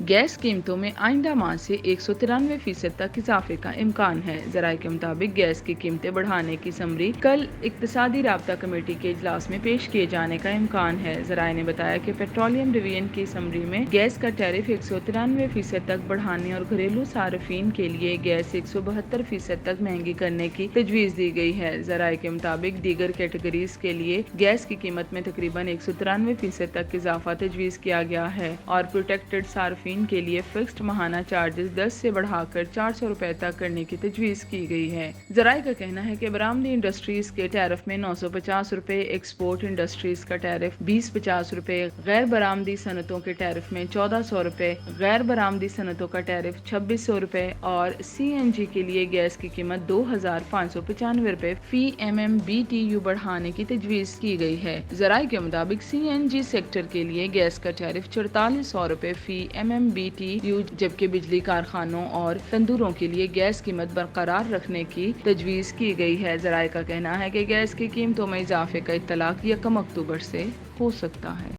Gas कीमतों में आइंदा माह से 193% तक इजाफे का इम्कान है। ज़राए के मुताबिक गैस की कीमतें बढ़ाने की समरी कल इक्तिसादी राब्ता कमेटी के इजलास में पेश किए जाने का इम्कान है। ज़राए ने बताया कि पेट्रोलियम डिवीजन की समरी में गैस का टैरिफ 193% तक बढ़ाने और घरेलू सार्फिन के लिए गैस 172% तक महंगी करने की तजवीज़ दी गई है। ज़राए के मुताबिक दीगर कैटेगरीज के लिए गैस की कीमत में तकरीबन 193% तक इजाफा तजवीज़ किया गया है और प्रोटेक्टेड सार्फिन के लिए फिक्स्ड माहाना चार्जेस 10 से बढ़ाकर 400 रुपए तक करने की तजवीज़ की गई है। ज़राए का कहना है कि बरामदी इंडस्ट्रीज के टैरिफ में 950 रुपए, एक्सपोर्ट इंडस्ट्रीज का टैरिफ 2050 रुपए, गैर बरामदी सनतों के टैरिफ में 1400 रुपए, गैर बरामदी सनतों का टैरिफ 2600 रुपए और CNG के लिए गैस की कीमत 2595 रुपए फी MMBTU बढ़ाने की तजवीज़ की गई है। ज़राए के मुताबिक CNG सेक्टर के लिए गैस का टैरिफ 4400 रुपए फी MMBTU जबकि बिजली कारखानों और तंदूरों के लिए गैस कीमत बरकरार रखने की तजवीज़ की गई है। ज़राए का कहना है कि गैस की कीमतों में इजाफे का इत्तलाक 1 अक्टूबर से हो सकता है।